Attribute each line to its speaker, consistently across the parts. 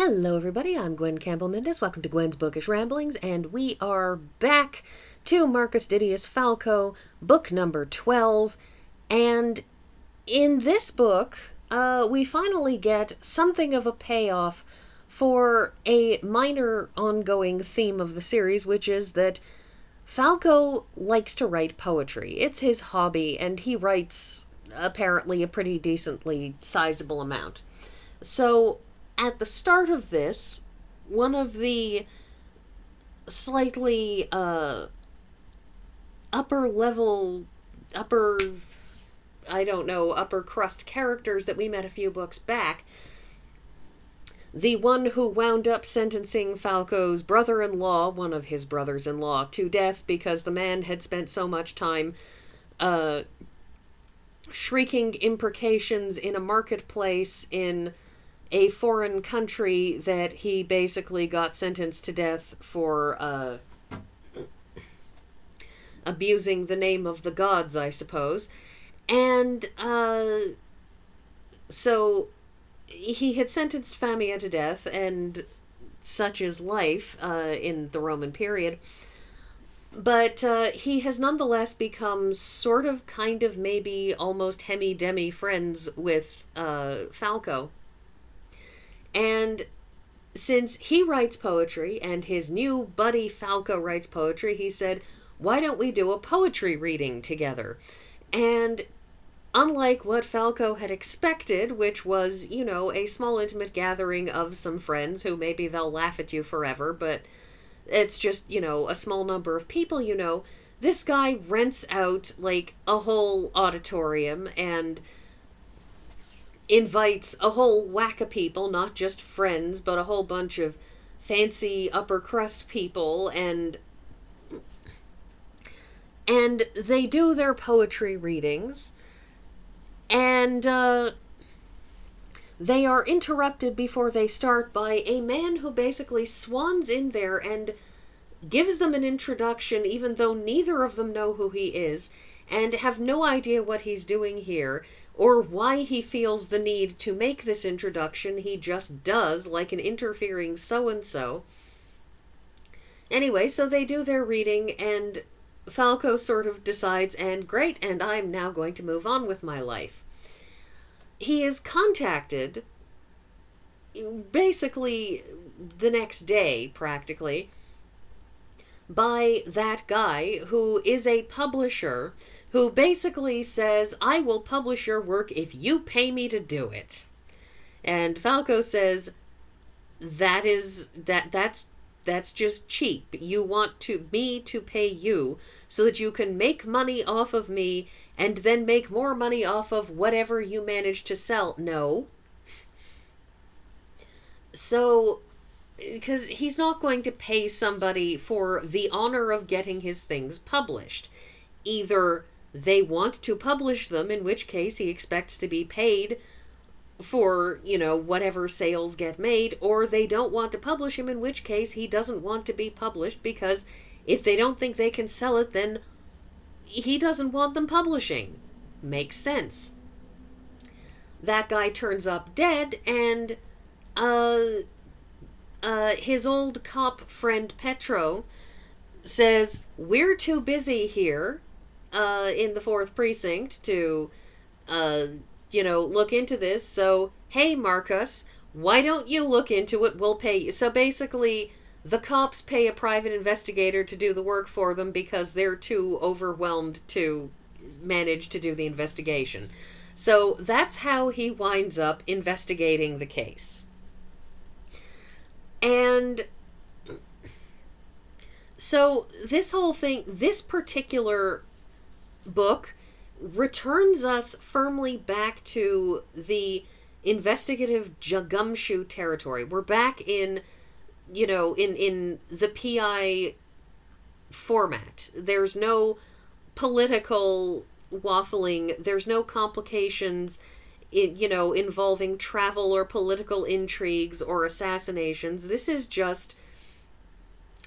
Speaker 1: Hello everybody, I'm Gwen Campbell-Mindes. Welcome to Gwen's Bookish Ramblings, and we are back to Marcus Didius Falco, book number 12, and in this book, we finally get something of a payoff for a minor ongoing theme of the series, which is that Falco likes to write poetry. It's his hobby, and he writes apparently a pretty decently sizable amount. So, at the start of this, one of the slightly upper crust characters that we met a few books back, the one who wound up sentencing Falco's brother-in-law, one of his brothers-in-law, to death because the man had spent so much time shrieking imprecations in a marketplace in a foreign country that he basically got sentenced to death for abusing the name of the gods, I suppose. And so he had sentenced Famia to death, and such is life in the Roman period. But he has nonetheless become sort of, kind of, maybe almost hemi-demi friends with Falco. And since he writes poetry and his new buddy Falco writes poetry, he said, why don't we do a poetry reading together? And unlike what Falco had expected, which was, a small intimate gathering of some friends who maybe they'll laugh at you forever, but it's just, a small number of people, this guy rents out, a whole auditorium and invites a whole whack of people, not just friends, but a whole bunch of fancy upper crust people, and they do their poetry readings, and they are interrupted before they start by a man who basically swans in there and gives them an introduction, even though neither of them know who he is, and have no idea what he's doing here, or why he feels the need to make this introduction. He just does, like an interfering so-and-so. Anyway, so they do their reading, and Falco sort of decides, and great, and I'm now going to move on with my life. He is contacted, basically the next day, practically, by that guy who is a publisher who basically says, I will publish your work if you pay me to do it. And Falco says, that's just cheap. You want me to pay you so that you can make money off of me and then make more money off of whatever you manage to sell. No. So, because he's not going to pay somebody for the honor of getting his things published. Either they want to publish them, in which case he expects to be paid for, whatever sales get made, or they don't want to publish him, in which case he doesn't want to be published, because if they don't think they can sell it, then he doesn't want them publishing. Makes sense. That guy turns up dead, and his old cop friend Petro says, we're too busy here in the 4th Precinct to, look into this, so, hey, Marcus, why don't you look into it, we'll pay you. So basically, the cops pay a private investigator to do the work for them because they're too overwhelmed to manage to do the investigation. So that's how he winds up investigating the case. And so this whole thing, this particular book returns us firmly back to the investigative gumshoe territory. We're back in, in the PI format. There's no political waffling. There's no complications, involving travel or political intrigues or assassinations. This is just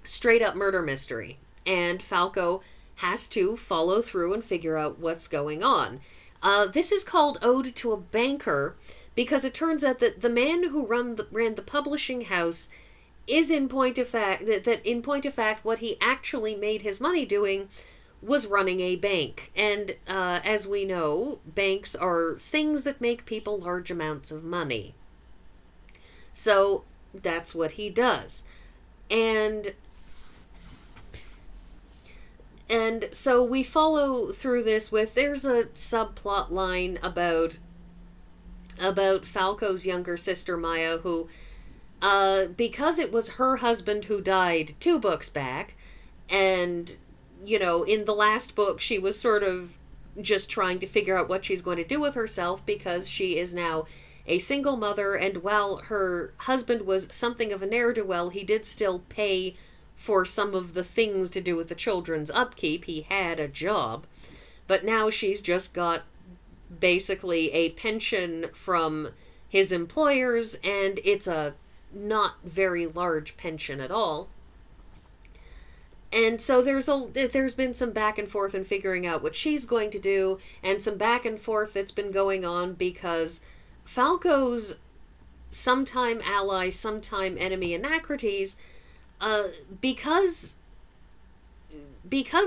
Speaker 1: straight up murder mystery. And Falco has to follow through and figure out what's going on. This is called Ode to a Banker because it turns out that the man who ran the publishing house is in point of fact, that in point of fact, what he actually made his money doing was running a bank. And as we know, banks are things that make people large amounts of money. So that's what he does. And so we follow through this with, there's a subplot line about Falco's younger sister Maya, who, because it was her husband who died 2 books back, and, you know, in the last book she was sort of just trying to figure out what she's going to do with herself, because she is now a single mother, and while her husband was something of a ne'er-do-well, he did still pay for some of the things to do with the children's upkeep. He had a job. But now she's just got basically a pension from his employers, and it's a not very large pension at all. And so there's been some back and forth in figuring out what she's going to do, and some back and forth that's been going on because Falco's sometime ally, sometime enemy Anacrates, because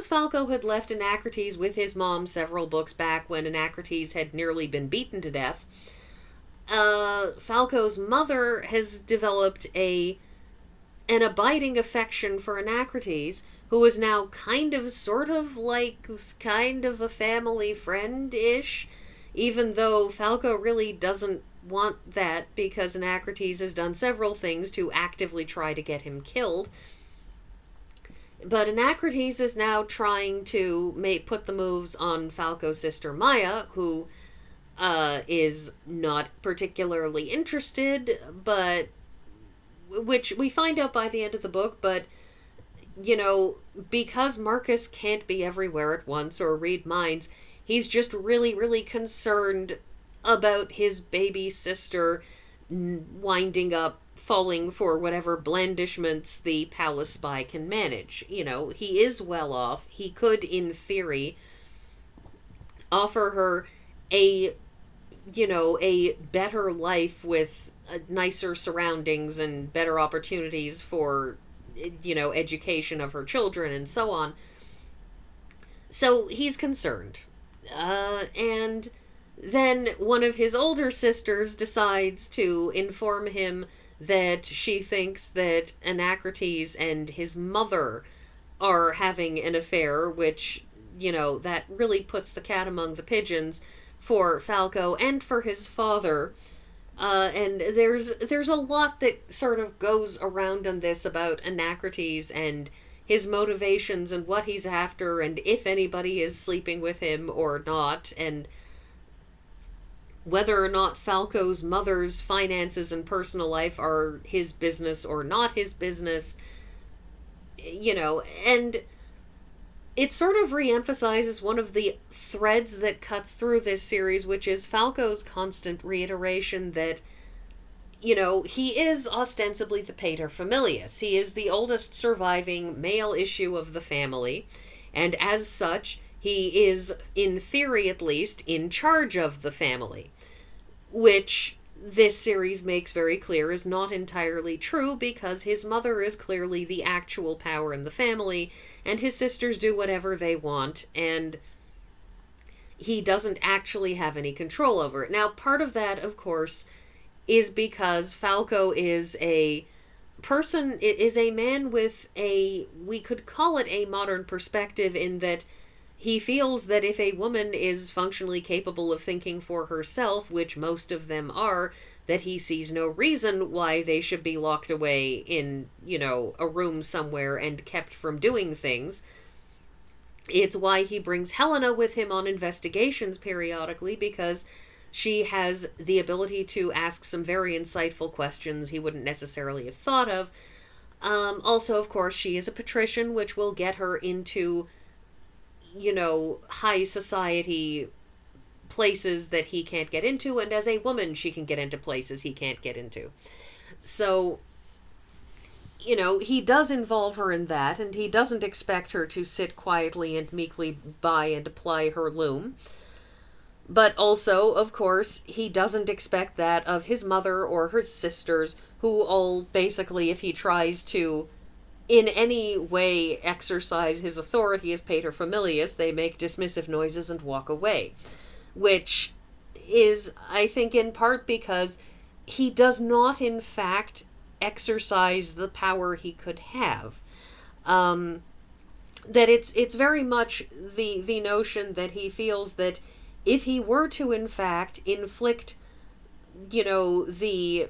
Speaker 1: Falco had left Anacrates with his mom several books back when Anacrates had nearly been beaten to death, Falco's mother has developed an abiding affection for Anacrates, who is now kind of a family friend-ish, even though Falco really doesn't want that, because Anacrates has done several things to actively try to get him killed. But Anacrates is now trying to put the moves on Falco's sister Maya, who is not particularly interested, but which we find out by the end of the book, but, you know, because Marcus can't be everywhere at once or read minds, he's just really, really concerned about his baby sister winding up falling for whatever blandishments the palace spy can manage. You know, he is well off. He could, in theory, offer her a better life with nicer surroundings and better opportunities for, education of her children and so on. So he's concerned. And then one of his older sisters decides to inform him that she thinks that Anacrates and his mother are having an affair, which, that really puts the cat among the pigeons for Falco and for his father. And there's a lot that sort of goes around on this about Anacrates and his motivations and what he's after and if anybody is sleeping with him or not, and whether or not Falco's mother's finances and personal life are his business or not his business, and it sort of reemphasizes one of the threads that cuts through this series, which is Falco's constant reiteration that, he is ostensibly the paterfamilias. He is the oldest surviving male issue of the family, and as such, he is, in theory at least, in charge of the family, which this series makes very clear is not entirely true, because his mother is clearly the actual power in the family, and his sisters do whatever they want, and he doesn't actually have any control over it. Now, part of that, of course, is because Falco is a man with we could call it a modern perspective, in that he feels that if a woman is functionally capable of thinking for herself, which most of them are, that he sees no reason why they should be locked away in, a room somewhere and kept from doing things. It's why he brings Helena with him on investigations periodically, because she has the ability to ask some very insightful questions he wouldn't necessarily have thought of. Also, of course, she is a patrician, which will get her into, high society places that he can't get into, and as a woman she can get into places he can't get into. So, he does involve her in that, and he doesn't expect her to sit quietly and meekly by and apply her loom. But also, of course, he doesn't expect that of his mother or his sisters, who all basically, if he tries to in any way exercise his authority as paterfamilias, they make dismissive noises and walk away. Which is, I think, in part because he does not, in fact, exercise the power he could have. That it's very much the notion that he feels that if he were to, in fact, inflict, the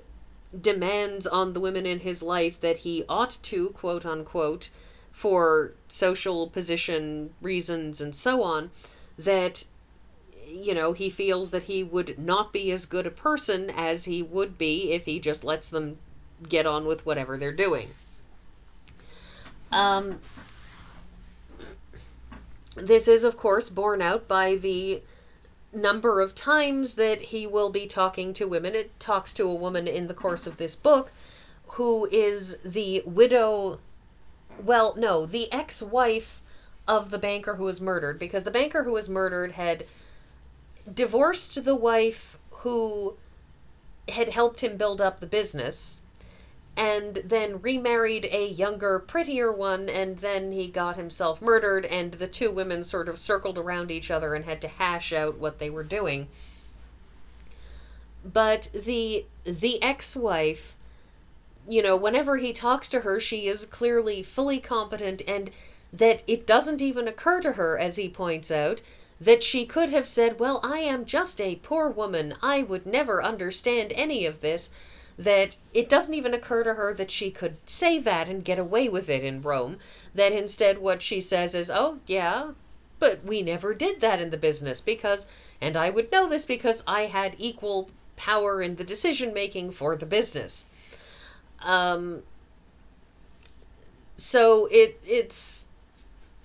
Speaker 1: demands on the women in his life that he ought to, quote unquote, for social position reasons and so on, that, he feels that he would not be as good a person as he would be if he just lets them get on with whatever they're doing. This is, of course, borne out by the number of times that he will be talking to women. It talks to a woman in the course of this book who is the widow, the ex-wife of the banker who was murdered, because the banker who was murdered had divorced the wife who had helped him build up the business, and then remarried a younger, prettier one, and then he got himself murdered, and the two women sort of circled around each other and had to hash out what they were doing. But the ex-wife, whenever he talks to her, she is clearly fully competent, and that it doesn't even occur to her, as he points out, that she could have said, well, I am just a poor woman, I would never understand any of this, that it doesn't even occur to her that she could say that and get away with it in Rome, that instead what she says is, oh, yeah, but we never did that in the business, and I would know this because I had equal power in the decision-making for the business. So it's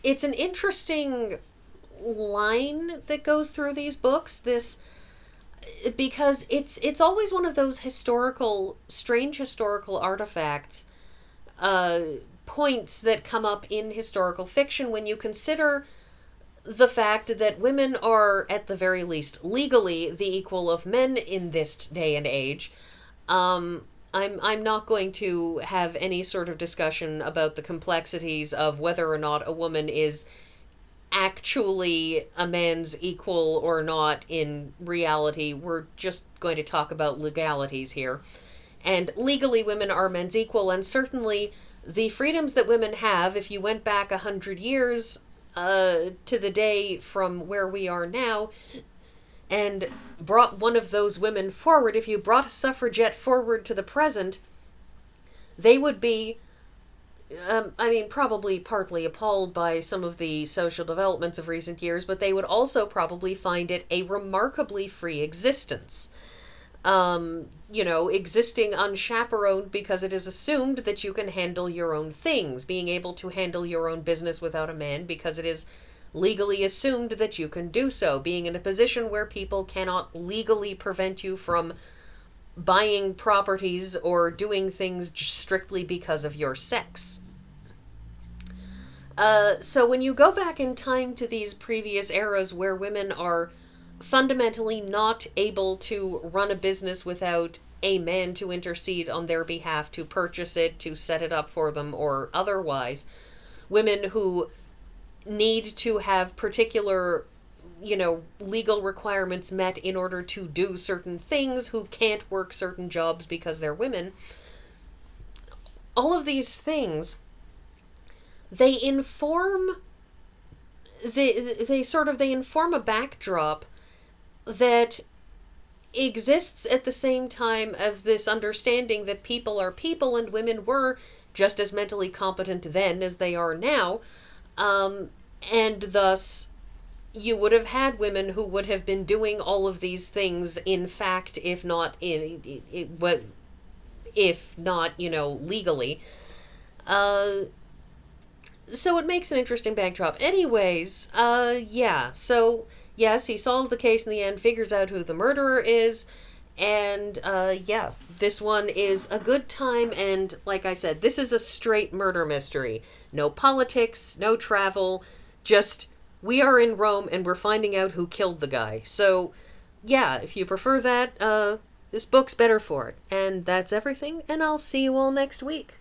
Speaker 1: an interesting line that goes through these books, because it's always one of those strange historical artifacts, points that come up in historical fiction when you consider the fact that women are, at the very least, legally the equal of men in this day and age. I'm not going to have any sort of discussion about the complexities of whether or not a woman is actually a man's equal or not in reality. We're just going to talk about legalities here. And legally, women are men's equal, and certainly the freedoms that women have, if you went back 100 years to the day from where we are now, and brought one of those women forward, if you brought a suffragette forward to the present, they would be probably partly appalled by some of the social developments of recent years, but they would also probably find it a remarkably free existence. Existing unchaperoned because it is assumed that you can handle your own things, being able to handle your own business without a man because it is legally assumed that you can do so, being in a position where people cannot legally prevent you from buying properties or doing things strictly because of your sex. So when you go back in time to these previous eras where women are fundamentally not able to run a business without a man to intercede on their behalf, to purchase it, to set it up for them, or otherwise, women who need to have particular legal requirements met in order to do certain things, who can't work certain jobs because they're women. All of these things, they inform they inform a backdrop that exists at the same time as this understanding that people are people and women were just as mentally competent then as they are now, and thus you would have had women who would have been doing all of these things, in fact, if not legally. So it makes an interesting backdrop. Anyways, so yes, he solves the case in the end, figures out who the murderer is, and this one is a good time, and like I said, this is a straight murder mystery. No politics, no travel, just We are in Rome and we're finding out who killed the guy. So, yeah, if you prefer that, this book's better for it. And that's everything, and I'll see you all next week.